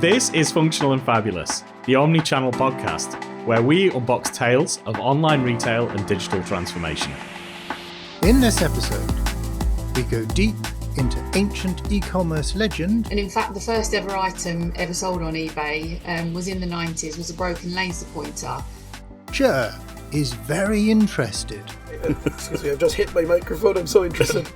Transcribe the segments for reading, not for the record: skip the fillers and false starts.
This is Functional and Fabulous, the Omnichannel podcast, where we unbox tales of online retail and digital transformation. In this episode, we go deep into ancient e-commerce legend. And in fact, the first ever item ever sold on eBay was in the 90s, was a broken laser pointer. Ger is very interested. Excuse me, I've just hit my microphone, I'm so interested.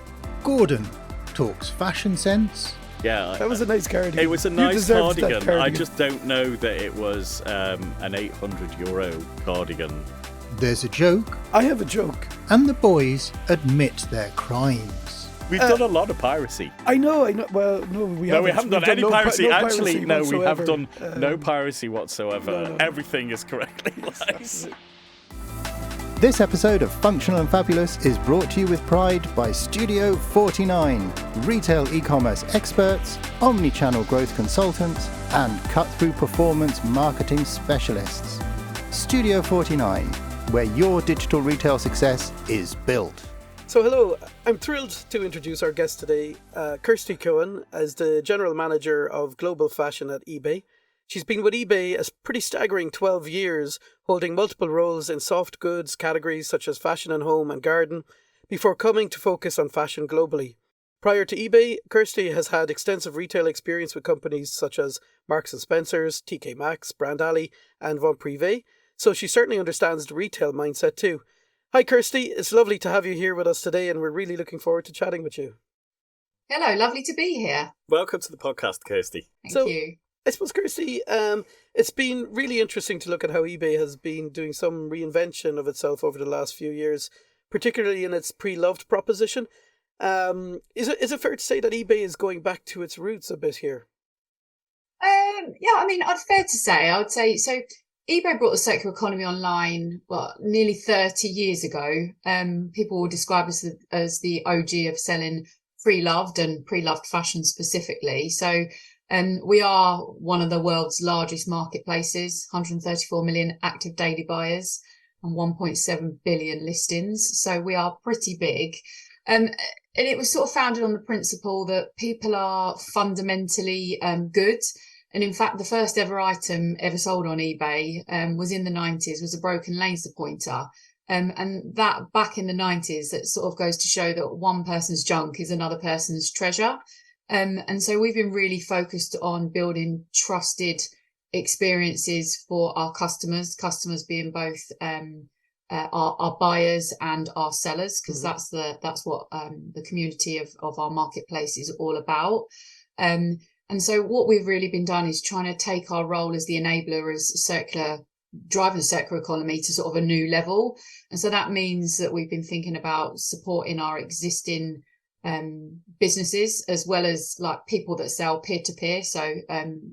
Gordon talks fashion sense. Yeah, That was a nice cardigan. it was a You nice deserved that cardigan. I just don't know that it was an €800 cardigan. There's a joke, I have a joke. and the boys admit their crimes. We've done a lot of piracy. I know. Well, no, we haven't. No, we haven't done We've any no piracy. no Actually, piracy no, we have whatsoever. done no piracy whatsoever. No. Everything is correctly licensed. This episode of Functional and Fabulous is brought to you with pride by Studio 49, retail e-commerce experts, omnichannel growth consultants, and cut-through performance marketing specialists. Studio 49, where your digital retail success is built. So hello, I'm thrilled to introduce our guest today, Kirsty Keoghan, as the General Manager of Global Fashion at eBay. She's been with eBay a pretty staggering 12 years, holding multiple roles in soft goods categories such as fashion and home and garden, before coming to focus on fashion globally. Prior to eBay, Kirsty has had extensive retail experience with companies such as Marks & Spencer's, TK Maxx, Brand Alley and Von Privé, so she certainly understands the retail mindset too. Hi Kirsty, it's lovely to have you here with us today and we're really looking forward to chatting with you. Hello, lovely to be here. Welcome to the podcast, Kirsty. Thank you. I suppose, Kirsty, it's been really interesting to look at how eBay has been doing some reinvention of itself over the last few years, particularly in its pre-loved proposition. Is it fair to say that eBay is going back to its roots a bit here? I would say so. eBay brought the circular economy online, nearly 30 years ago. People will describe us as the OG of selling pre-loved and pre-loved fashion specifically. So we are one of the world's largest marketplaces, 134 million active daily buyers and 1.7 billion listings. So we are pretty big. And it was sort of founded on the principle that people are fundamentally good. And in fact, the first ever item ever sold on eBay was in the 90s, was a broken laser pointer. And that back in the 90s, that sort of goes to show that one person's junk is another person's treasure. And so we've been really focused on building trusted experiences for our customers being both our buyers and our sellers, because that's what the community of our marketplace is all about. And so what we've really been done is trying to take our role as the enabler, as driving the circular economy to sort of a new level. And so that means that we've been thinking about supporting our existing businesses, as well as like people that sell peer-to-peer, so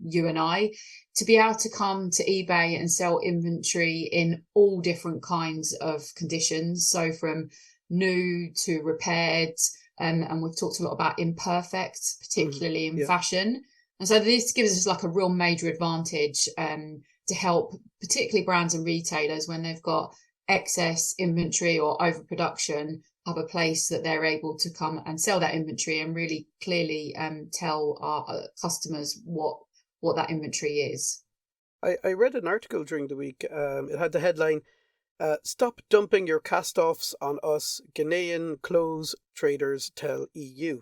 you and I, to be able to come to eBay and sell inventory in all different kinds of conditions, so from new to repaired, and we've talked a lot about imperfect, particularly in fashion. And so this gives us like a real major advantage to help particularly brands and retailers when they've got excess inventory or overproduction, have a place that they're able to come and sell that inventory and really clearly tell our customers what that inventory is. I read an article during the week. It had the headline, "Stop dumping your cast-offs on us, Ghanaian clothes traders tell EU."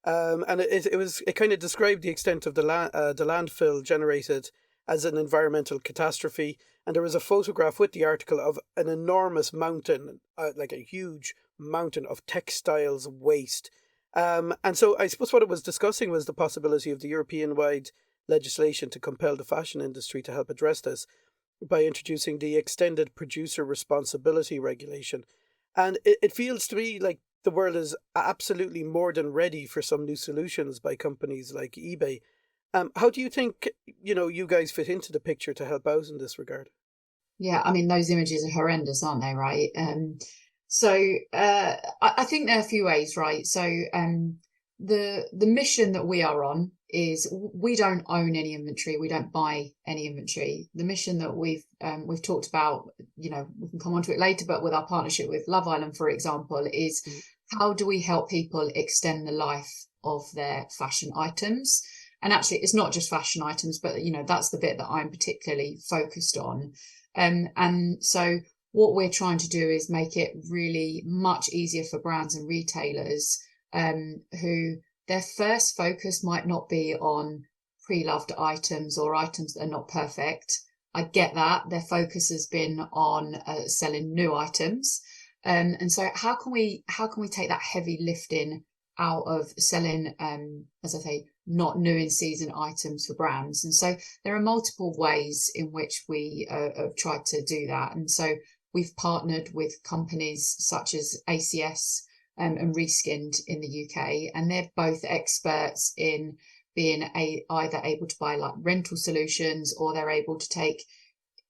And it kind of described the extent of the landfill generated as an environmental catastrophe. And there was a photograph with the article of an enormous mountain, like a huge mountain of textiles waste. And so I suppose what it was discussing was the possibility of the European-wide legislation to compel the fashion industry to help address this by introducing the extended producer responsibility regulation. And it feels to me like the world is absolutely more than ready for some new solutions by companies like eBay. How do you think, you guys fit into the picture to help out in this regard? Yeah, I mean, those images are horrendous, aren't they, right? So I think there are a few ways, right? So the mission that we are on is we don't own any inventory. We don't buy any inventory. The mission that we've talked about, we can come on to it later, but with our partnership with Love Island, for example, is how do we help people extend the life of their fashion items? And actually, it's not just fashion items, but that's the bit that I'm particularly focused on. And so what we're trying to do is make it really much easier for brands and retailers who their first focus might not be on pre-loved items or items that are not perfect. I get that. Their focus has been on selling new items. And so how can we take that heavy lifting out of selling, as I say, not new in season items for brands? And so there are multiple ways in which we have tried to do that. And so we've partnered with companies such as ACS and Reskinned in the UK, and they're both experts in being either able to buy like rental solutions, or they're able to take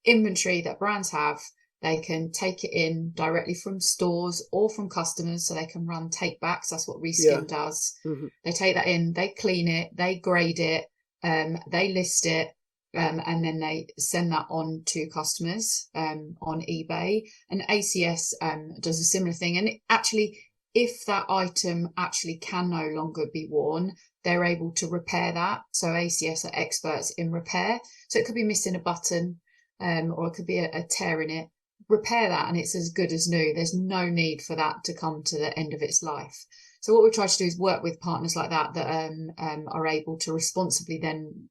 inventory that brands have. They can take it in directly from stores or from customers, so they can run take backs. That's what Reskin does. Mm-hmm. They take that in, they clean it, they grade it, they list it, and then they send that on to customers on eBay. And ACS does a similar thing. And actually, if that item actually can no longer be worn, they're able to repair that. So ACS are experts in repair. So it could be missing a button, or it could be a tear in it. Repair that and it's as good as new. There's no need for that to come to the end of its life. So what we try to do is work with partners like that are able to responsibly then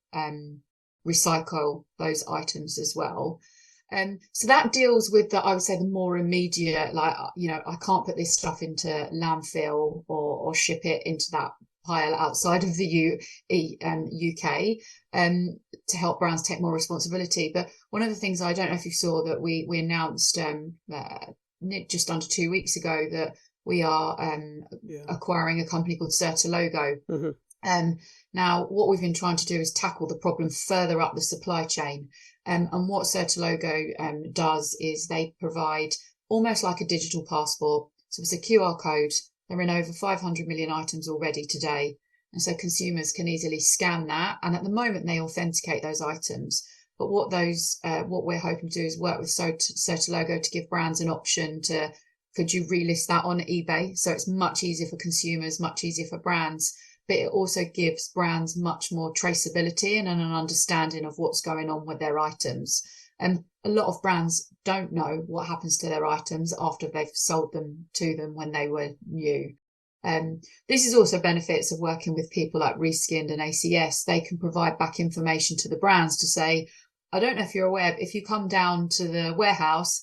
recycle those items as well. So that deals with I would say the more immediate, like, I can't put this stuff into landfill or ship it into that pile outside of the UK to help brands take more responsibility. But one of the things, I don't know if you saw, that we announced just under 2 weeks ago that we are acquiring a company called Certilogo. Mm-hmm. Now, what we've been trying to do is tackle the problem further up the supply chain. And what Certilogo does is they provide almost like a digital passport. So it's a QR code. They're in over 500 million items already today. And so consumers can easily scan that. And at the moment, they authenticate those items. But what we're hoping to do is work with Certilogo to give brands an option to, could you relist that on eBay? So it's much easier for consumers, much easier for brands. But it also gives brands much more traceability and an understanding of what's going on with their items. And a lot of brands don't know what happens to their items after they've sold them to them when they were new. This is also benefits of working with people like Reskinned and ACS. They can provide back information to the brands to say, I don't know if you're aware, but if you come down to the warehouse,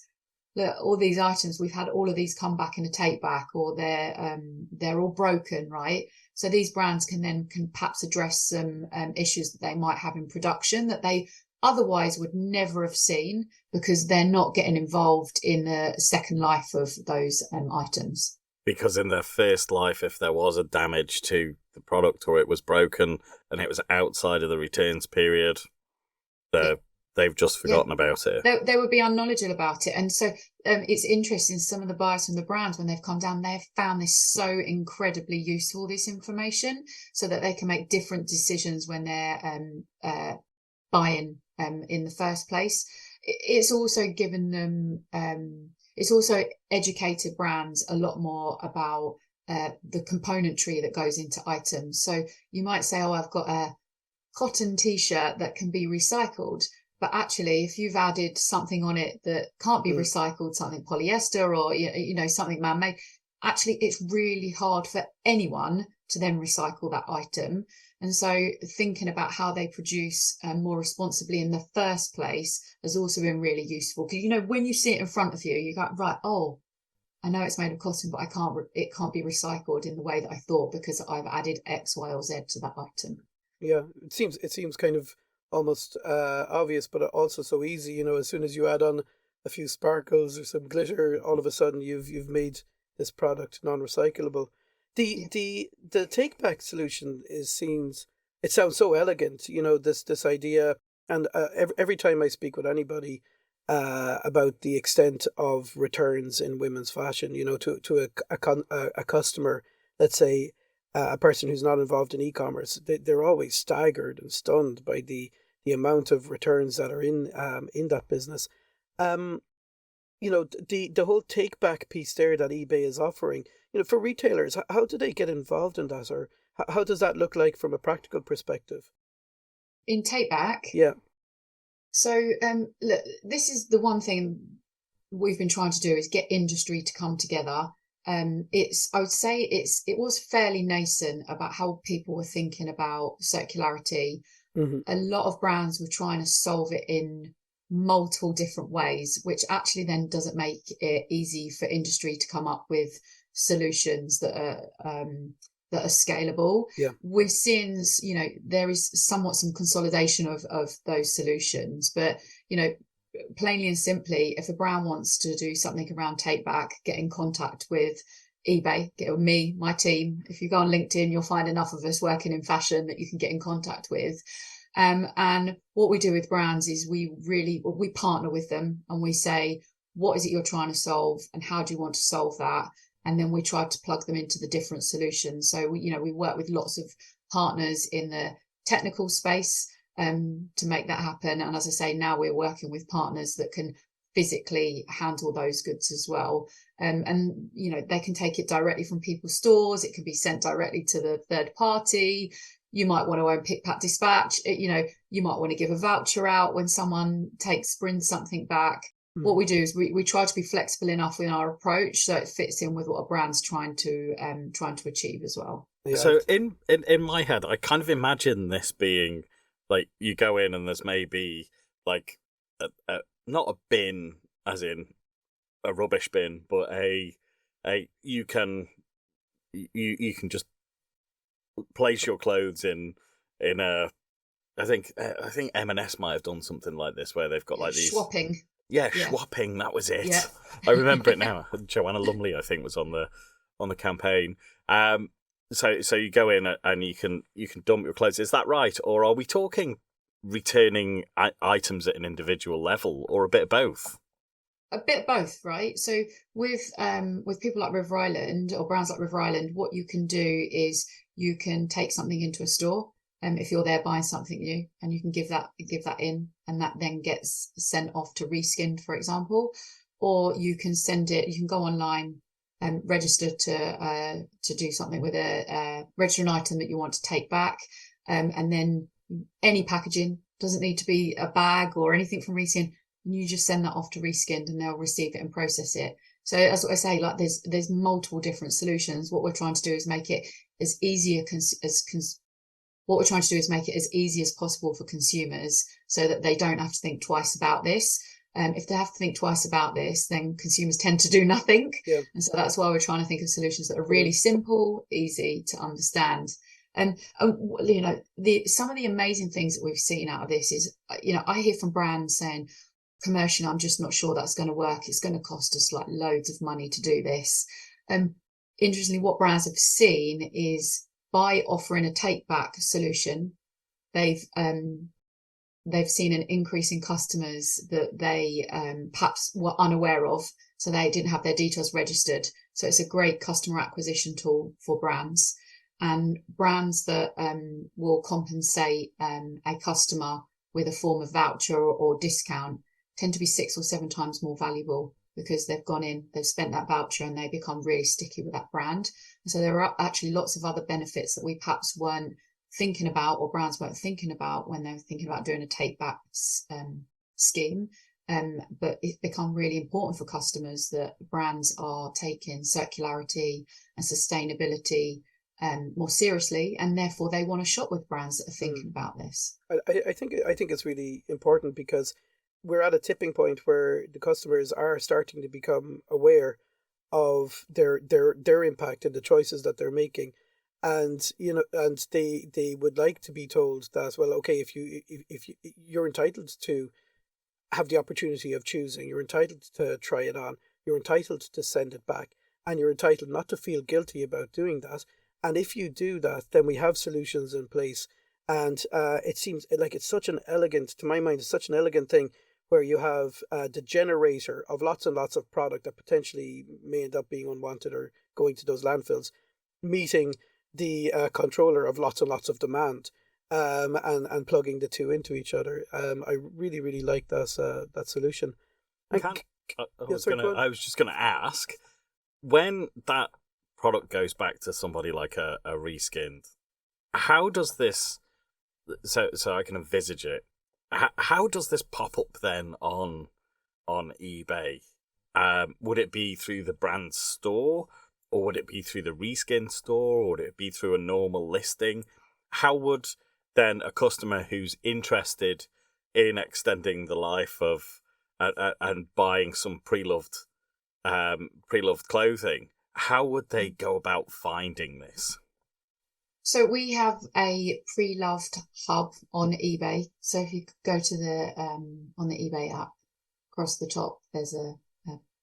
look, all these items, we've had all of these come back in a take back, or they're all broken, right? So these brands can perhaps address some issues that they might have in production that they otherwise would never have seen, because they're not getting involved in the second life of those items. Because in their first life, if there was a damage to the product or it was broken and it was outside of the returns period, they've just forgotten about it. They would be unknowledgeable about it. And so it's interesting, some of the buyers from the brands, when they've come down, they've found this so incredibly useful, this information, so that they can make different decisions when they're buying in the first place. It's also given them, it's also educated brands a lot more about the componentry that goes into items. So you might say, oh, I've got a cotton t-shirt that can be recycled. But actually, if you've added something on it that can't be recycled, something polyester or, something man-made, actually, it's really hard for anyone to then recycle that item. And so thinking about how they produce more responsibly in the first place has also been really useful. Because, when you see it in front of you, you go, right, oh, I know it's made of cotton, but it can't be recycled in the way that I thought because I've added X, Y, or Z to that item. Yeah, it seems kind of almost obvious, but also so easy. As soon as you add on a few sparkles or some glitter, all of a sudden you've made this product non-recyclable. The take back solution it sounds so elegant. This idea, and every time I speak with anybody about the extent of returns in women's fashion, to a customer, let's say a person who's not involved in e-commerce, they're always staggered and stunned by the amount of returns that are in that business. The whole take back piece there that eBay is offering, for retailers, how do they get involved in that, or how does that look like from a practical perspective? in take back. Yeah. So look, this is the one thing we've been trying to do is get industry to come together. I would say it was fairly nascent about how people were thinking about circularity. Mm-hmm. A lot of brands were trying to solve it in multiple different ways, which actually then doesn't make it easy for industry to come up with solutions that are scalable. Yeah. We're seeing, there is somewhat some consolidation of those solutions, but plainly and simply, if a brand wants to do something around take back, get in contact with eBay, get with me, my team. If you go on LinkedIn, you'll find enough of us working in fashion that you can get in contact with. And what we do with brands is we partner with them and we say, what is it you're trying to solve and how do you want to solve that? And then we try to plug them into the different solutions. So we work with lots of partners in the technical space to make that happen. And as I say, now we're working with partners that can physically handle those goods as well. And they can take it directly from people's stores. It can be sent directly to the third party. You might want to own pick, pack, dispatch. You might want to give a voucher out when someone brings something back. What we do is we try to be flexible enough in our approach so it fits in with what a brand's trying to achieve as well. Yeah. So in my head, I kind of imagine this being like you go in and there's maybe like not a bin as in a rubbish bin, but you can just place your clothes in a. I think M&S might have done something like this where they've got like these swapping. Yeah, swapping. That was it. Yeah. I remember it now. Joanna Lumley, I think, was on the campaign. So you go in and you can dump your clothes. Is that right, or are we talking returning items at an individual level, or a bit of both? A bit of both, right? So with people like River Island or brands like River Island, what you can do is you can take something into a store. If you're there buying something new, and you can give that in, and that then gets sent off to Reskinned, for example, or you can send it. You can go online and register to do something with register an item that you want to take back, and then any packaging doesn't need to be a bag or anything from Reskinned. You just send that off to Reskinned, and they'll receive it and process it. So as I say, like there's multiple different solutions. What we're trying to do is make it as easy What we're trying to do is make it as easy as possible for consumers so that they don't have to think twice about this. If they have to think twice about this, then consumers tend to do nothing. Yeah. And so that's why we're trying to think of solutions that are really simple, easy to understand. And, some of the amazing things that we've seen out of this is, I hear from brands saying, commercially, I'm just not sure that's going to work. It's going to cost us like loads of money to do this. Interestingly, what brands have seen is, by offering a take-back solution, they've seen an increase in customers that they perhaps were unaware of, so they didn't have their details registered. So it's a great customer acquisition tool for brands, and brands that will compensate a customer with a form of voucher or discount tend to be 6 or 7 times more valuable, because they've gone in, they've spent that voucher, and they become really sticky with that brand. And so there are actually lots of other benefits that we perhaps weren't thinking about, or brands weren't thinking about when they were thinking about doing a take back scheme. But it's become really important for customers that brands are taking circularity and sustainability more seriously, and therefore they want to shop with brands that are thinking about this. I think it's really important, because we're at a tipping point where the customers are starting to become aware of their impact and the choices that they're making, and they would like to be told that, well, okay, if you're entitled to have the opportunity of choosing, you're entitled to try it on, you're entitled to send it back, and you're entitled not to feel guilty about doing that. And if you do that, then we have solutions in place. And it seems like it's such an elegant, to my mind, it's such an elegant thing, where you have the generator of lots and lots of product that potentially may end up being unwanted or going to those landfills, meeting the controller of lots and lots of demand, and plugging the two into each other. I really, really like that solution. I was just going to ask, when that product goes back to somebody like a Reskinned, how does this so I can envisage it. How does this pop up then on eBay? Would it be through the brand store, or would it be through the reskin store, or would it be through a normal listing? How would then a customer who's interested in extending the life of and buying some pre-loved clothing, how would they go about finding this? So we have a pre-loved hub on eBay. So if you go to the on the eBay app, across the top there's a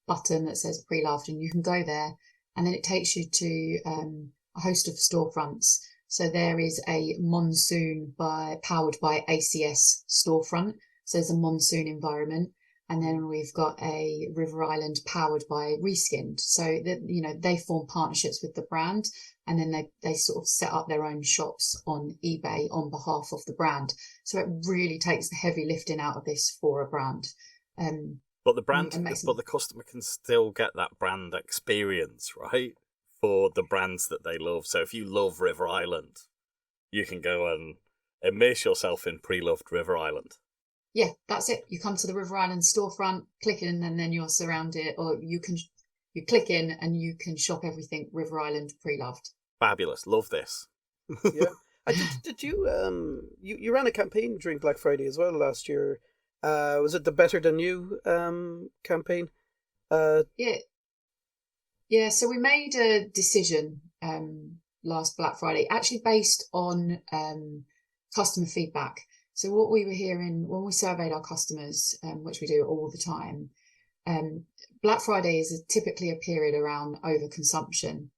button that says pre-loved, and you can go there, and then it takes you to a host of storefronts. So there is a Monsoon powered by ACS storefront. So there's a Monsoon environment. And then we've got a River Island powered by Reskinned. So that, you know, they form partnerships with the brand, and then they sort of set up their own shops on eBay on behalf of the brand. So it really takes the heavy lifting out of this for a brand. But the customer can still get that brand experience, right? For the brands that they love. So if you love River Island, you can go and immerse yourself in pre-loved River Island. Yeah, that's it. You come to the River Island storefront, click in, and then you're surrounded, or you click in and you can shop everything River Island pre-loved. Fabulous. Love this. Yeah. Did you you ran a campaign during Black Friday as well last year? Was it the Better Than You campaign? Yeah. So we made a decision last Black Friday, actually based on customer feedback. So what we were hearing when we surveyed our customers, which we do all the time, Black Friday is typically a period around overconsumption.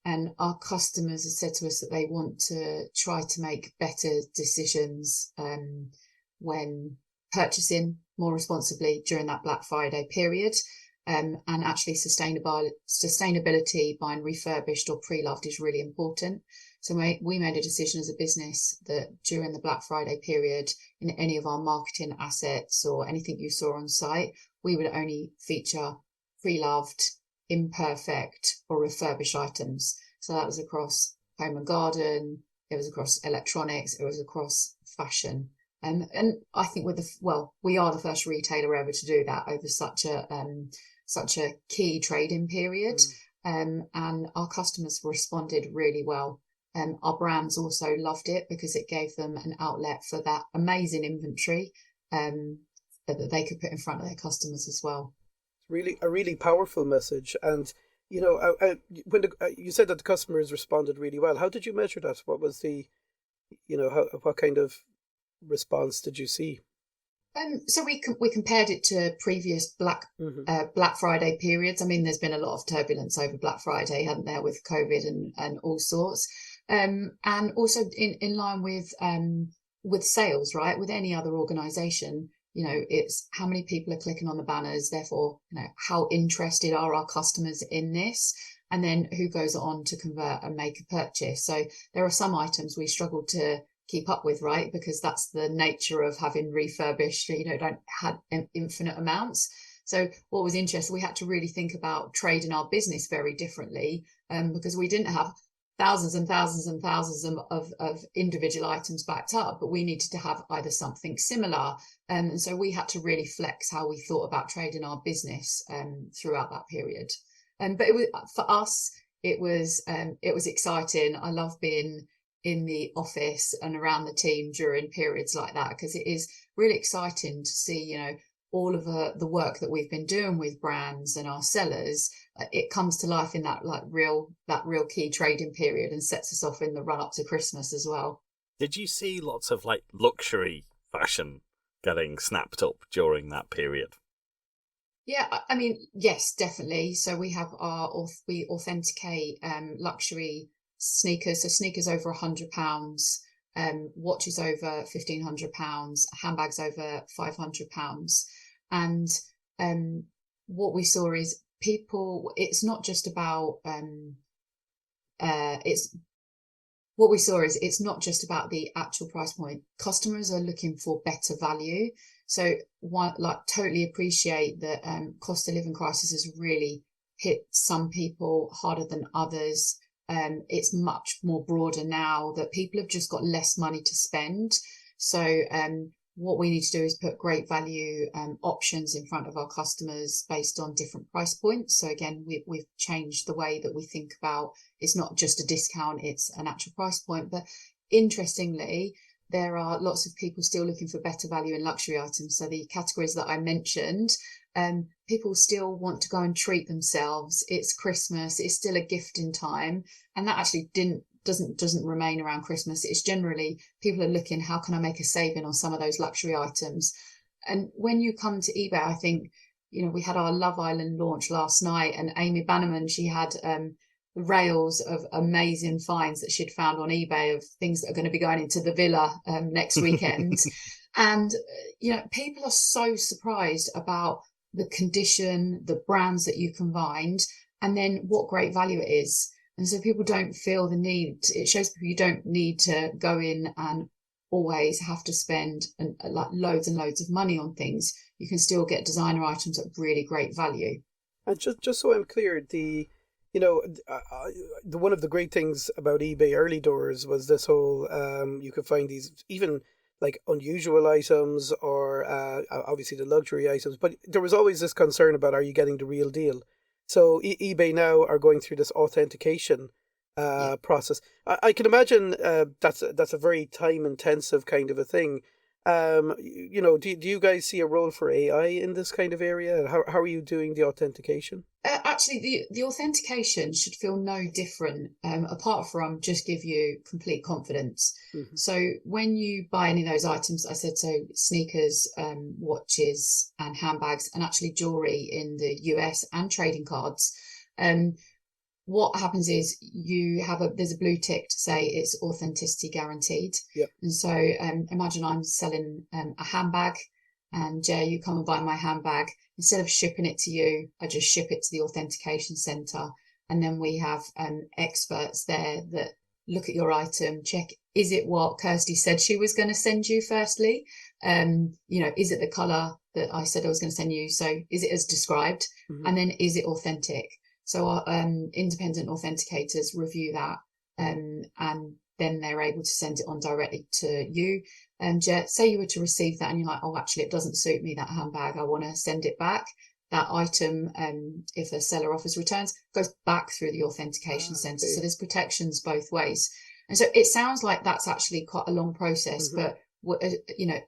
And our customers have said to us that they want to try to make better decisions when purchasing more responsibly during that Black Friday period. And actually sustainability, buying refurbished or pre-loved, is really important. So we made a decision as a business that during the Black Friday period, in any of our marketing assets or anything you saw on site, we would only feature pre-loved, imperfect or refurbished items. So that was across home and garden, it was across electronics, it was across fashion. And I think we are the first retailer ever to do that over such a key trading period. And our customers responded really well. Our brands also loved it because it gave them an outlet for that amazing inventory that they could put in front of their customers as well. Really, a really powerful message. And you know, when you said that the customers responded really well, how did you measure that? What was what kind of response did you see? So we compared it to previous Black Friday periods. I mean, there's been a lot of turbulence over Black Friday, hasn't there, with COVID and all sorts. And also in line with sales, right? With any other organisation, you know, it's how many people are clicking on the banners. Therefore, you know, how interested are our customers in this? And then who goes on to convert and make a purchase? So there are some items we struggle to keep up with, right? Because that's the nature of having refurbished, you know, don't have infinite amounts. So what was interesting, we had to really think about trading our business very differently, because we didn't have thousands and thousands and thousands of individual items backed up, but we needed to have either something similar. And so we had to really flex how we thought about trading our business throughout that period. But it was, for us, it was exciting. I love being in the office and around the team during periods like that, because it is really exciting to see, you know, all of the work that we've been doing with brands and our sellers. It comes to life in that real key trading period and sets us off in the run up to Christmas as well. Did you see lots of luxury fashion getting snapped up during that period? Yeah, I mean, yes, definitely. So we authenticate luxury sneakers. So sneakers over £100, watches over £1,500, handbags over £500. And what we saw is people, it's not just about it's not just about the actual price point. Customers are looking for better value. So totally appreciate that cost of living crisis has really hit some people harder than others. It's much more broader now that people have just got less money to spend. So what we need to do is put great value options in front of our customers based on different price points. So again, we've changed the way that we think about, it's not just a discount, it's an actual price point. But interestingly, there are lots of people still looking for better value in luxury items. So the categories that I mentioned, people still want to go and treat themselves. It's Christmas, it's still a gifting time. And that actually doesn't remain around Christmas. It's generally people are looking, how can I make a saving on some of those luxury items? And when you come to eBay, I think, we had our Love Island launch last night, and Amy Bannerman, she had rails of amazing finds that she'd found on eBay of things that are going to be going into the villa next weekend. And people are so surprised about the condition, the brands that you can find, and then what great value it is. And so people don't feel the need. It shows people you don't need to go in and always have to spend like loads and loads of money on things. You can still get designer items at really great value. And just so I'm clear, one of the great things about eBay early doors was this whole you could find these even like unusual items or obviously the luxury items, but there was always this concern about, are you getting the real deal? So eBay now are going through this authentication process. I can imagine that's a very time intensive kind of a thing. Do you guys see a role for AI in this kind of area? How are you doing the authentication? Actually, the authentication should feel no different, apart from just give you complete confidence. Mm-hmm. So when you buy any of those items, I said, so sneakers, watches and handbags, and actually jewelry in the US and trading cards, what happens is you have there's a blue tick to say it's authenticity guaranteed. Yep. And so imagine I'm selling a handbag, and Ger, you come and buy my handbag. Instead of shipping it to you, I just ship it to the authentication center. And then we have experts there that look at your item, check, is it what Kirsty said she was going to send you firstly? Is it the color that I said I was going to send you? So is it as described? Mm-hmm. And then is it authentic? So our independent authenticators review that, and then they're able to send it on directly to you. Ger, say you were to receive that and you're like, oh, actually, it doesn't suit me, that handbag, I want to send it back. That item, if a seller offers returns, goes back through the authentication center. So there's protections both ways. And so it sounds like that's actually quite a long process, mm-hmm. but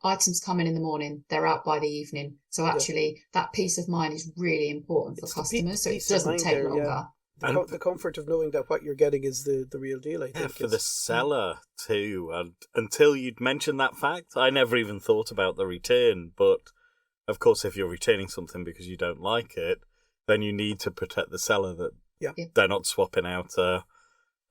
items come in the morning, they're out by the evening. So actually that peace of mind is really important for customers. So it doesn't take longer. Yeah. The comfort of knowing that what you're getting is the real deal, I think. Yeah, for the seller too. And until you'd mentioned that fact, I never even thought about the return. But of course, if you're returning something because you don't like it, then you need to protect the seller that they're not swapping out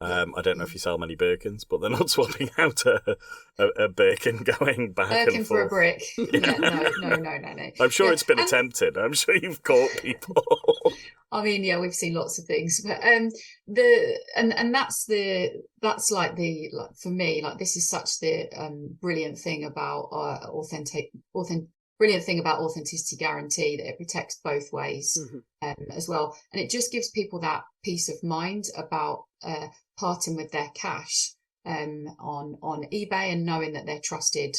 I don't know if you sell many Birkins, but they're not swapping out a Birkin going back Birkin and forth. for a brick. Yeah, no. I'm sure it's been attempted. I'm sure you've caught people. I mean, yeah, we've seen lots of things, but for me, like this is such the brilliant thing about brilliant thing about authenticity guarantee, that it protects both ways, mm-hmm. As well, and it just gives people that peace of mind about parting with their cash on eBay and knowing that they're trusted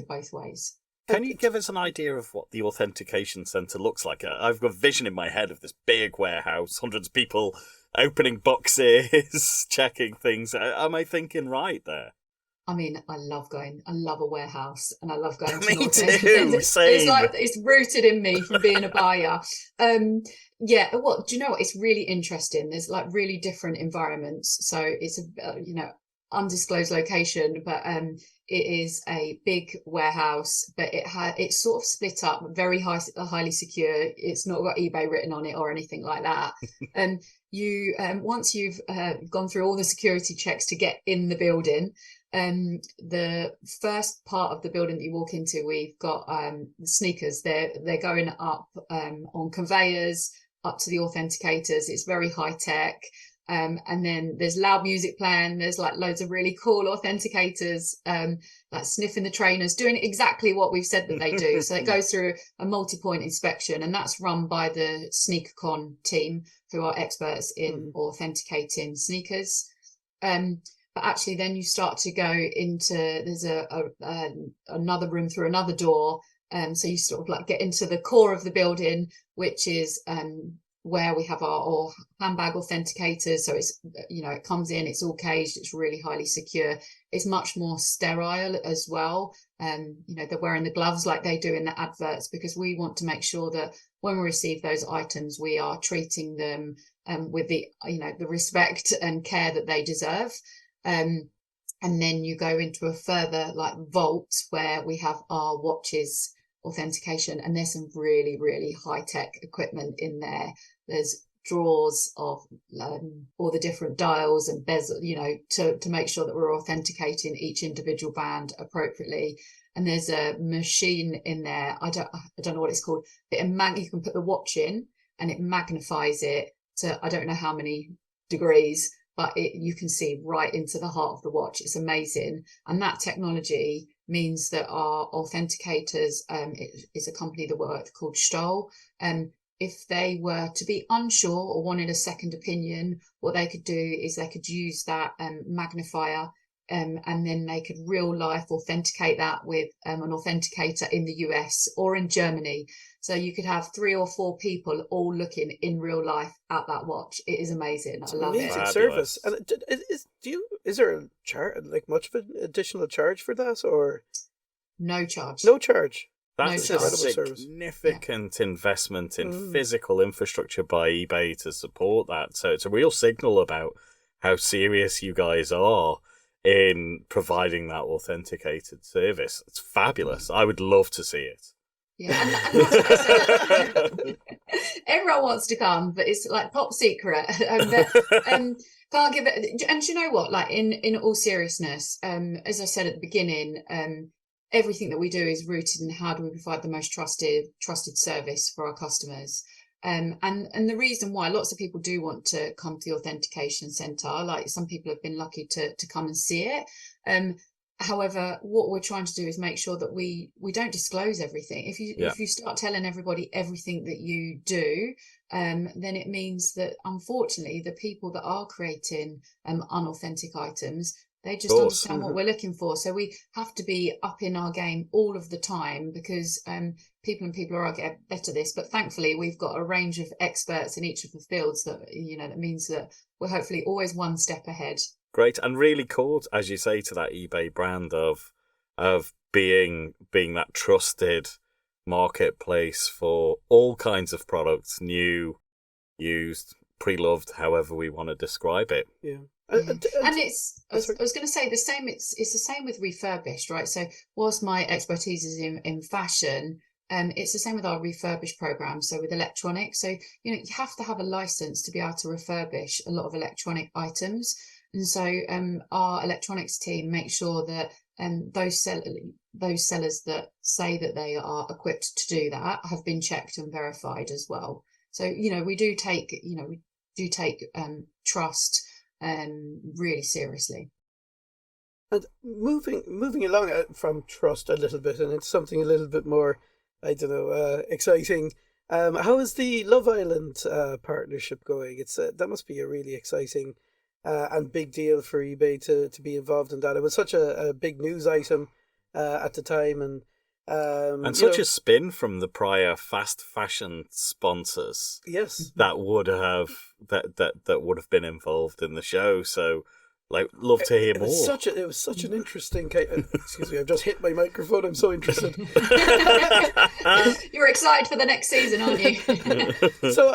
both ways. Can you give us an idea of what the authentication centre looks like? I've got a vision in my head of this big warehouse, hundreds of people opening boxes, checking things. Am I thinking right there? I mean, I love a warehouse, and I love going to Me too, same. It's rooted in me from being a buyer. Yeah, do you know what? It's really interesting. There's like really different environments. So it's a, undisclosed location, but it is a big warehouse, but it's sort of split up, very highly secure. It's not got eBay written on it or anything like that. And you, once you've gone through all the security checks to get in the building, the first part of the building that you walk into, we've got the sneakers. They're going up on conveyors up to the authenticators. It's very high tech. And then there's loud music playing. There's like loads of really cool authenticators, like sniffing the trainers, doing exactly what we've said that they do. So it goes through a multi-point inspection, and that's run by the SneakerCon team, who are experts in authenticating sneakers. but actually then you start to go into, there's another room through another door. So you sort of like get into the core of the building, which is where we have our handbag authenticators. So it's, it comes in, it's all caged, it's really highly secure. It's much more sterile as well. They're wearing the gloves like they do in the adverts, because we want to make sure that when we receive those items, we are treating them with the respect and care that they deserve. And then you go into a further like vault where we have our watches authentication, and there's some really, really high tech equipment in there. There's drawers of all the different dials and bezel, to make sure that we're authenticating each individual band appropriately. And there's a machine in there. I don't know what it's called. But you can put the watch in, and it magnifies it to I don't know how many degrees, but you can see right into the heart of the watch. It's amazing. And that technology means that our authenticators, is a company that work called Stoll. If they were to be unsure or wanted a second opinion, what they could do is they could use that magnifier, and then they could real life authenticate that with an authenticator in the US or in Germany. So you could have 3 or 4 people all looking in real life at that watch. It is amazing. I love it. Amazing service. And is there a charge, like much of an additional charge for that, or no charge? No charge. That's No a charge. significant investment in physical infrastructure by eBay to support that. So it's a real signal about how serious you guys are in providing that authenticated service. It's fabulous. I would love to see it. Yeah, everyone wants to come, but it's like top secret. Can't give it. And you know what? Like in all seriousness, as I said at the beginning, everything that we do is rooted in how do we provide the most trusted service for our customers. And the reason why lots of people do want to come to the authentication centre, like some people have been lucky to come and see it. However, what we're trying to do is make sure that we don't disclose everything. If you start telling everybody everything that you do, then it means that unfortunately the people that are creating unauthentic items, they just understand what we're looking for. So we have to be up in our game all of the time, because people are getting better at this. But thankfully, we've got a range of experts in each of the fields that that means that we're hopefully always one step ahead. Great, and really caught, as you say, to that eBay brand of being that trusted marketplace for all kinds of products, new, used, pre-loved, however we want to describe it. Yeah. And it's, I was going to say the same. It's the same with refurbished, right? So whilst my expertise is in fashion, it's the same with our refurbished program. So with electronics, so you have to have a license to be able to refurbish a lot of electronic items. And so our electronics team make sure that those sellers that say that they are equipped to do that have been checked and verified as well. So we do take trust really seriously. And moving along from trust a little bit, and it's something a little bit more, I don't know, exciting. How is the Love Island partnership going? It's that must be a really exciting and big deal for eBay to be involved in that. It was such a big news item at the time, and such a spin from the prior fast fashion sponsors. Yes, that would have been involved in the show. So, love to hear more. It was such an interesting case. Excuse me, I've just hit my microphone. I'm so interested. You're excited for the next season, aren't you? So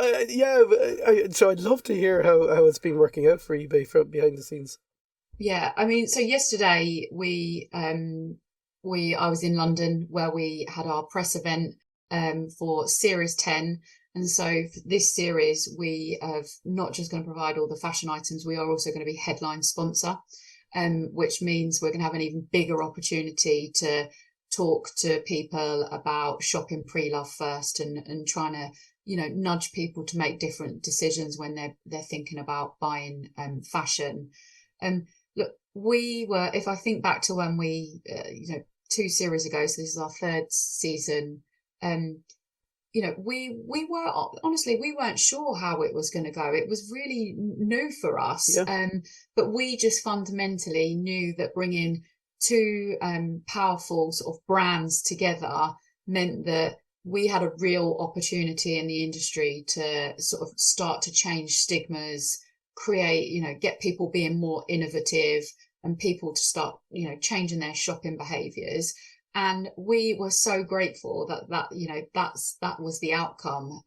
so I'd love to hear how it's been working out for eBay from behind the scenes. Yeah, I mean, so yesterday I was in London where we had our press event for Series 10. And so for this series, we have not just going to provide all the fashion items, we are also going to be headline sponsor, which means we're going to have an even bigger opportunity to talk to people about shopping pre-love first and trying to, nudge people to make different decisions when they're thinking about buying fashion. Look, if I think back to when we, 2 series ago, so this is our 3rd season, we were honestly, we weren't sure how it was going to go. It was really new for us. Yeah. But we just fundamentally knew that bringing two powerful sort of brands together meant that we had a real opportunity in the industry to sort of start to change stigmas, create, get people being more innovative and people to start, changing their shopping behaviours. And we were so grateful that that was the outcome.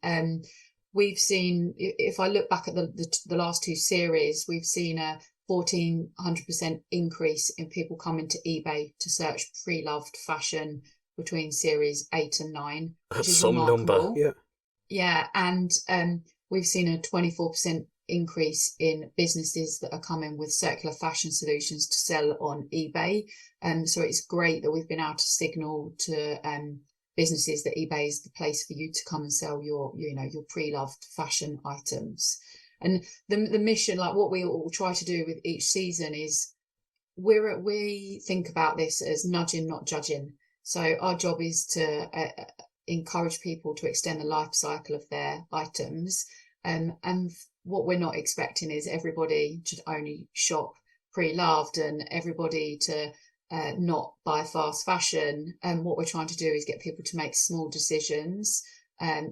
We've seen, if I look back at the last two series, we've seen a 1,400% increase in people coming to eBay to search pre-loved fashion between series 8 and 9, which That's is some remarkable. number. Yeah, and we've seen a 24% increase in businesses that are coming with circular fashion solutions to sell on eBay. So it's great that we've been able to signal to businesses that eBay is the place for you to come and sell your pre-loved fashion items. And the mission, like what we all try to do with each season, is we think about this as nudging, not judging. So our job is to encourage people to extend the life cycle of their items. And what we're not expecting is everybody to only shop pre-loved and everybody to not buy fast fashion. And what we're trying to do is get people to make small decisions,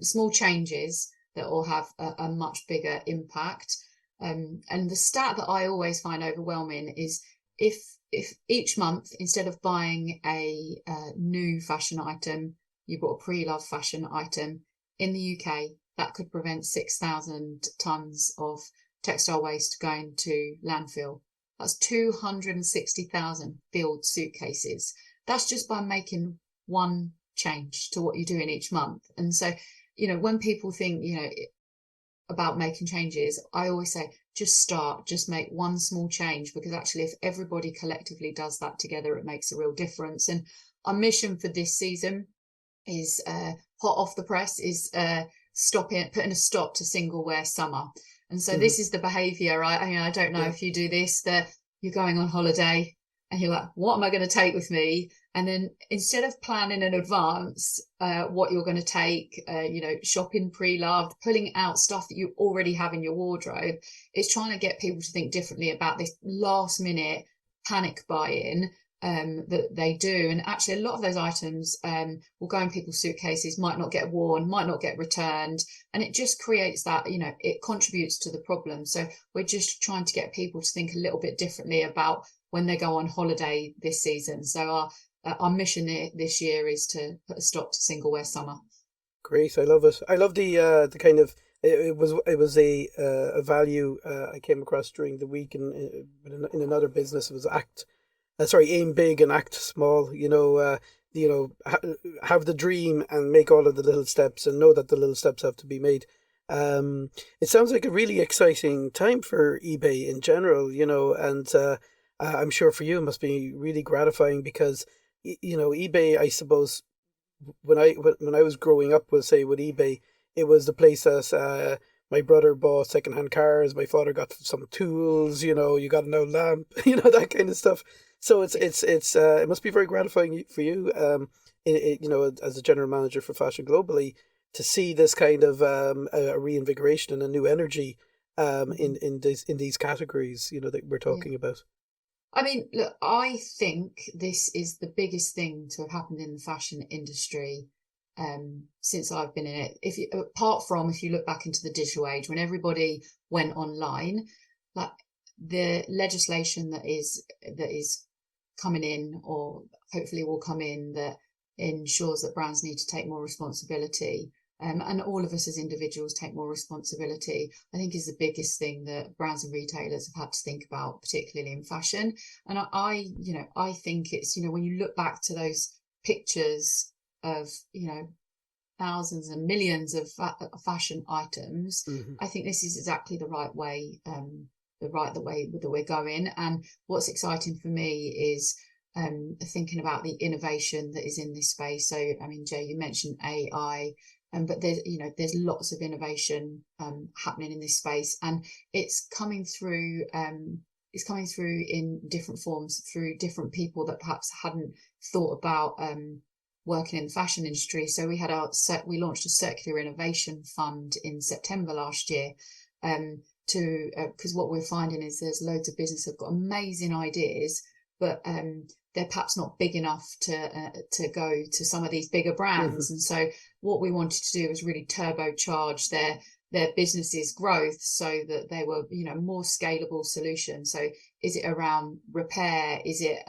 small changes that will have a much bigger impact. And the stat that I always find overwhelming is if each month, instead of buying a new fashion item, you bought a pre-loved fashion item in the UK, that could prevent 6,000 tonnes of textile waste going to landfill. That's 260,000 filled suitcases. That's just by making one change to what you're doing each month. And so, when people think, about making changes, I always say, just make one small change, because actually if everybody collectively does that together, it makes a real difference. And our mission for this season is hot off the press, is putting a stop to single wear summer. And so this is the behavior. I don't know if you do this, that you're going on holiday and you're like, what am I going to take with me? And then instead of planning in advance what you're going to take, shopping pre-loved, pulling out stuff that you already have in your wardrobe, it's trying to get people to think differently about this last minute panic buy-in that they do. And actually a lot of those items will go in people's suitcases, might not get worn, might not get returned, and it just creates that, it contributes to the problem. So we're just trying to get people to think a little bit differently about when they go on holiday this season. So our mission this year is to put a stop to single wear summer. Great, I love it. I love the kind of it was a value I came across during the week in another business. It was aim big and act small. Have the dream and make all of the little steps, and know that the little steps have to be made. It sounds like a really exciting time for eBay in general, and I'm sure for you it must be really gratifying, because eBay, I suppose, when I was growing up, we'll say, with eBay, it was the place that my brother bought secondhand cars, my father got some tools, you got an old lamp, that kind of stuff. So it must be very gratifying for you, as a general manager for fashion globally, to see this kind of a reinvigoration and a new energy in these categories, that we're talking about. I mean, look, I think this is the biggest thing to have happened in the fashion industry since I've been in it. Apart from if you look back into the digital age, when everybody went online, like the legislation that is coming in, or hopefully will come in, that ensures that brands need to take more responsibility. And all of us as individuals take more responsibility, I think, is the biggest thing that brands and retailers have had to think about, particularly in fashion. And I think it's, when you look back to those pictures of, thousands and millions of fashion items, I think this is exactly the right way, the way that we're going. And what's exciting for me is thinking about the innovation that is in this space. So, I mean, Ger, you mentioned AI. But there's lots of innovation happening in this space, and it's coming through in different forms through different people that perhaps hadn't thought about working in the fashion industry. So we launched a circular innovation fund in September last year, because what we're finding is there's loads of businesses that have got amazing ideas, but they're perhaps not big enough to go to some of these bigger brands. And so what we wanted to do was really turbocharge their businesses' growth so that they were, more scalable solutions. So is it around repair? Is it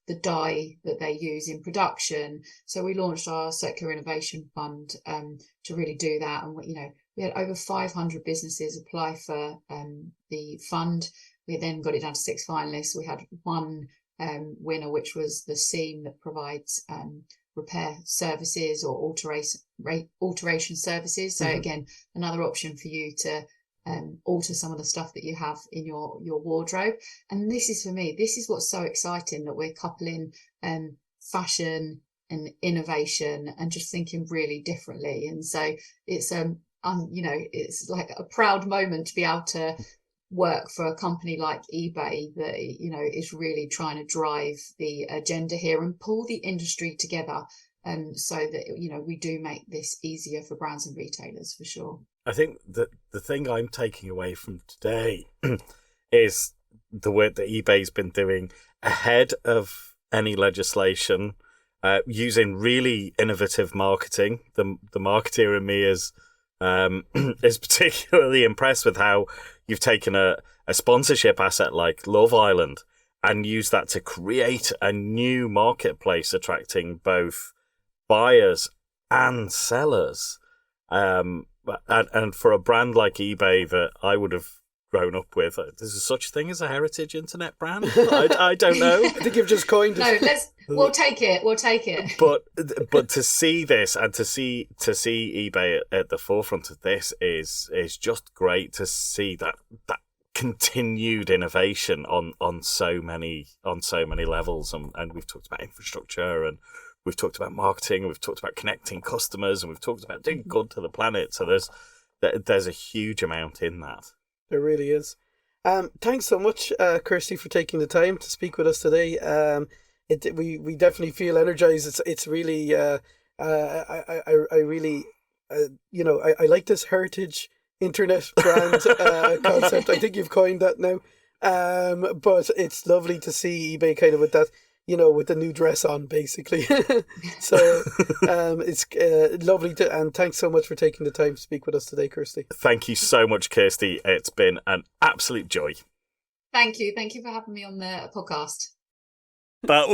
the dye that they use in production? So we launched our Circular Innovation Fund to really do that. And, we had over 500 businesses apply for the fund. We then got it down to 6 finalists. We had one winner, which was the Seam, that provides repair services or alteration services. So again, another option for you to alter some of the stuff that you have in your wardrobe. And this is, for me, this is what's so exciting, that we're coupling fashion and innovation and just thinking really differently. And so it's it's like a proud moment to be able to work for a company like eBay that is really trying to drive the agenda here and pull the industry together, so that we do make this easier for brands and retailers, for sure. I think that the thing I'm taking away from today is the work that eBay's been doing ahead of any legislation, using really innovative marketing. The marketeer in me is particularly impressed with how you've taken a sponsorship asset like Love Island and used that to create a new marketplace attracting both buyers and sellers. And for a brand like eBay that I would have grown up with, there's such a thing as a heritage internet brand. I don't know. I think you've just coined it. No, we'll take it. But to see this and to see eBay at the forefront of this is just great to see that continued innovation on so many levels. And we've talked about infrastructure, and we've talked about marketing, and we've talked about connecting customers, and we've talked about doing good to the planet. So there's a huge amount in that. There really is. Thanks so much, Kirsty, for taking the time to speak with us today. We definitely feel energized. It's really I really I like this heritage internet brand concept. I think you've coined that now. But it's lovely to see eBay kind of with that, with the new dress on, basically. So it's lovely and thanks so much for taking the time to speak with us today, Kirsty. Thank you so much, Kirsty. It's been an absolute joy. Thank you for having me on the podcast. That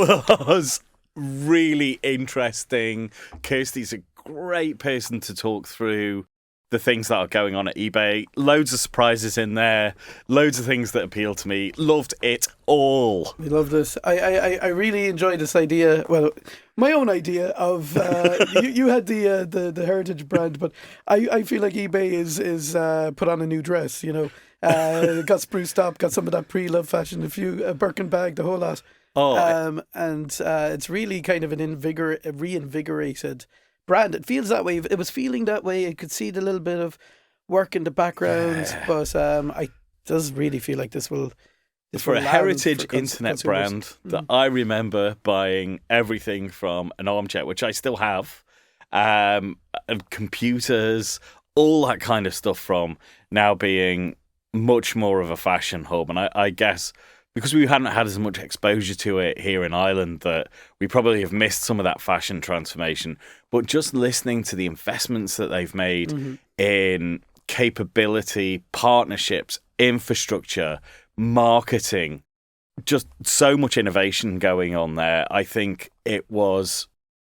was really interesting. Kirsty's a great person to talk through the things that are going on at eBay. Loads of surprises in there. Loads of things that appeal to me. Loved it all. We love this. I really enjoyed this idea. Well, my own idea of you had the heritage brand, but I feel like eBay is put on a new dress. Got spruced up, got some of that pre-love fashion, a Birkin bag, the whole lot. And it's really kind of a reinvigorated brand. It feels that way. It was feeling that way. I could see the little bit of work in the background, but I does really feel like this will. For a heritage internet brand that I remember buying everything from an armchair, which I still have, and computers, all that kind of stuff from, now being much more of a fashion hub. And I guess because we hadn't had as much exposure to it here in Ireland, that we probably have missed some of that fashion transformation. But just listening to the investments that they've made in capability, partnerships, infrastructure, marketing, just so much innovation going on there. I think it was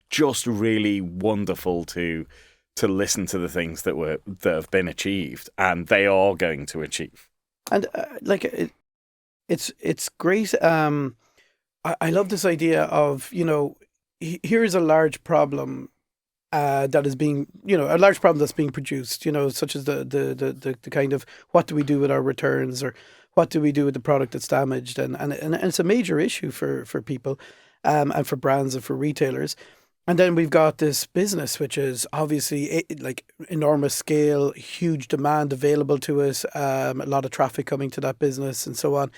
just really wonderful to listen to the things that have been achieved, and they are going to achieve. And it's great. I love this idea of, here is a large problem that is being, a large problem that's being produced, such as the kind of, what do we do with our returns, or what do we do with the product that's damaged? And it's a major issue for people, and for brands and for retailers. And then we've got this business, which is obviously like enormous scale, huge demand available to us, a lot of traffic coming to that business and so on.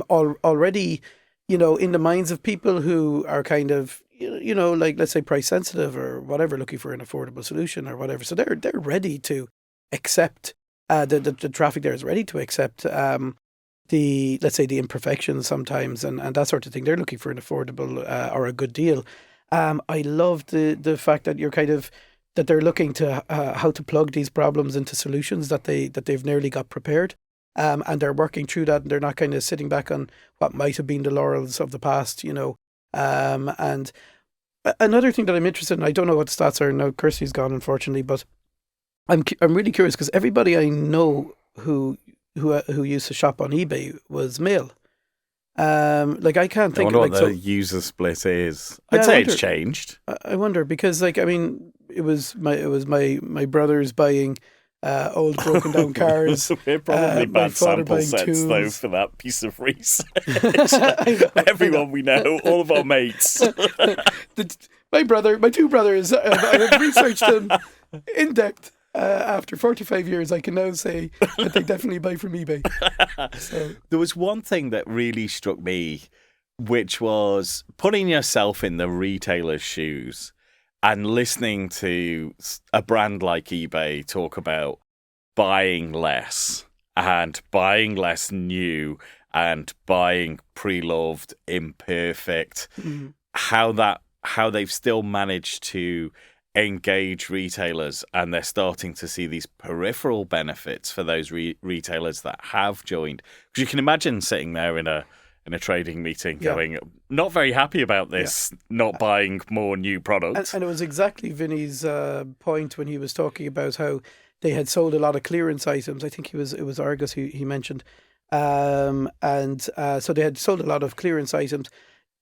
Already, in the minds of people who are kind of, you know, like let's say price sensitive or whatever, looking for an affordable solution or whatever. So they're ready to accept the traffic there is ready to accept the, let's say, the imperfections sometimes and that sort of thing. They're looking for an affordable or a good deal. I love the fact that you're kind of that they're looking to how to plug these problems into solutions that they've nearly got prepared. And they're working through that, and they're not kind of sitting back on what might have been the laurels of the past, you know. And another thing that I'm interested in, I don't know what the stats are now. Kirsty's gone, unfortunately, but I'm really curious because everybody I know who used to shop on eBay was male. Like I can't think. I wonder of, what the user split is. I'd say it's changed. I wonder because, like, I mean, it was my brothers buying old broken down cars. We're probably bad sample sets tools. Though for that piece of research. Everyone we know, all of our mates. My two brothers, I have researched them in depth. After 45 years, I can now say that they definitely buy from eBay. So. There was one thing that really struck me, which was putting yourself in the retailer's shoes and listening to a brand like eBay talk about buying less and buying less new and buying pre-loved, imperfect, how they've still managed to engage retailers, and they're starting to see these peripheral benefits for those retailers that have joined. Because you can imagine sitting there in a trading meeting going, not very happy about this, not buying more new products. And it was exactly Vinny's point when he was talking about how they had sold a lot of clearance items. I think it was Argus he mentioned. So they had sold a lot of clearance items.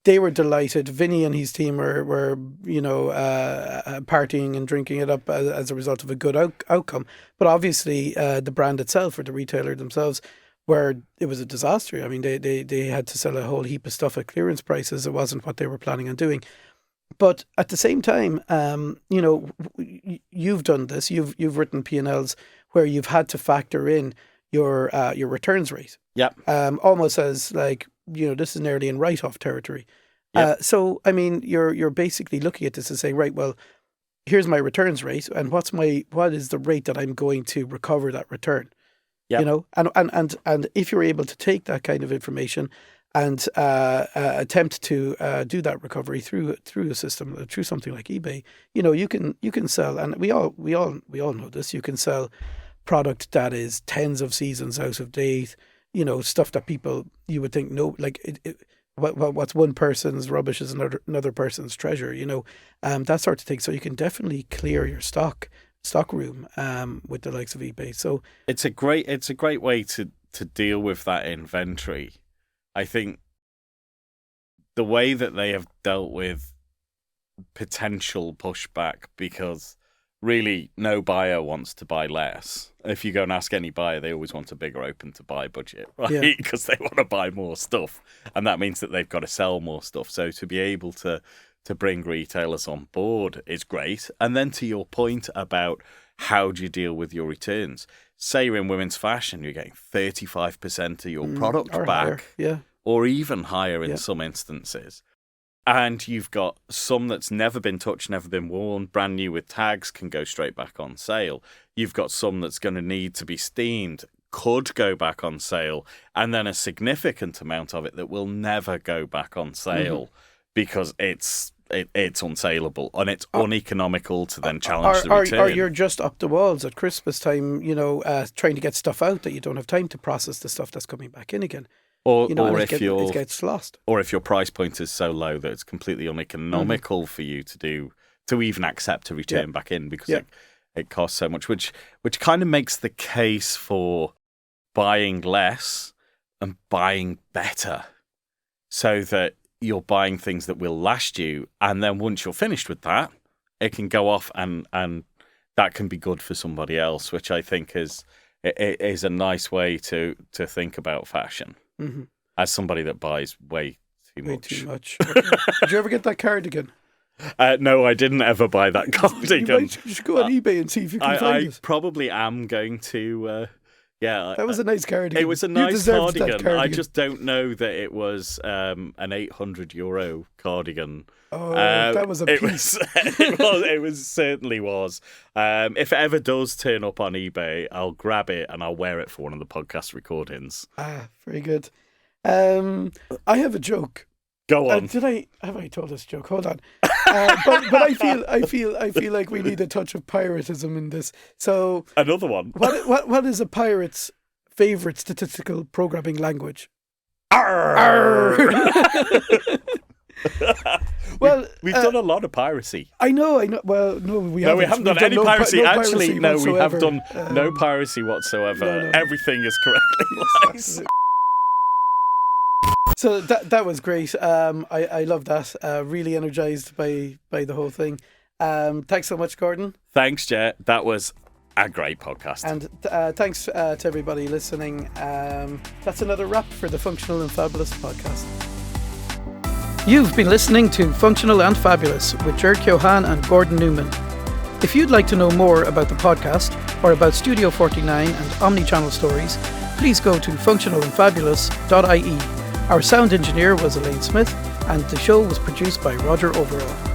They were delighted. Vinny and his team were partying and drinking it up as a result of a good outcome. But obviously, the brand itself or the retailer themselves, it was a disaster. I mean, they had to sell a whole heap of stuff at clearance prices. It wasn't what they were planning on doing. But at the same time, you've done this. You've written P&Ls where you've had to factor in your returns rate. Yep. Almost as like, this is nearly in write-off territory. Yep. So, I mean, you're basically looking at this and saying, right, well, here's my returns rate, and what is the rate that I'm going to recover that return? Yep. And if you're able to take that kind of information and attempt to do that recovery through a system, through something like eBay, you can sell, and we all know this. You can sell product that is tens of seasons out of date. Stuff that people, you would think, no, like what's one person's rubbish is another person's treasure, that sort of thing. So you can definitely clear your stock room with the likes of eBay. So it's a great way to deal with that inventory. I think the way that they have dealt with potential pushback, because really no buyer wants to buy less. If you go and ask any buyer, they always want a bigger open to buy budget, right? Because they want to buy more stuff, and that means that they've got to sell more stuff. So to be able to bring retailers on board is great. And then to your point about how do you deal with your returns? Say you're in women's fashion, you're getting 35% of your product back, or even higher in some instances. And you've got some that's never been touched, never been worn, brand new with tags, can go straight back on sale. You've got some that's going to need to be steamed, could go back on sale, and then a significant amount of it that will never go back on sale because it's unsaleable and it's uneconomical to then challenge the return. Or you're just up the walls at Christmas time, trying to get stuff out that you don't have time to process the stuff that's coming back in again. Or if it gets lost. Or if your price point is so low that it's completely uneconomical for you to even accept a return back in because it costs so much, which kind of makes the case for buying less and buying better, so that you're buying things that will last you, and then once you're finished with that, it can go off and that can be good for somebody else, which I think is a nice way to think about fashion. As somebody that buys way too much. Okay. Did you ever get that cardigan? No, I didn't ever buy that cardigan. You should go on eBay and see if you can find it. I probably am going to Yeah, that was a nice cardigan. It was a You nice deserved that cardigan. I just don't know that it was an €800 cardigan. Oh, that was a piece. It was certainly was. If it ever does turn up on eBay, I'll grab it and I'll wear it for one of the podcast recordings. Ah, very good. I have a joke. Go on. Have I told this joke? Hold on. But I feel like we need a touch of piratism in this. So another one. What is a pirate's favorite statistical programming language? Arr! Well, we've done a lot of piracy. I know. Well, no, we haven't. No, we haven't done any piracy. Actually, no, we have done no piracy whatsoever. No. Everything is correctly licensed. So that was great. I love that. Really energized by the whole thing. Thanks so much, Gordon. Thanks, Ger. That was a great podcast. And thanks to everybody listening. That's another wrap for the Functional and Fabulous podcast. You've been listening to Functional and Fabulous with Ger Keohane and Gordon Newman. If you'd like to know more about the podcast or about Studio 49 and Omnichannel Stories, please go to functionalandfabulous.ie. Our sound engineer was Elaine Smith, and the show was produced by Roger Overall.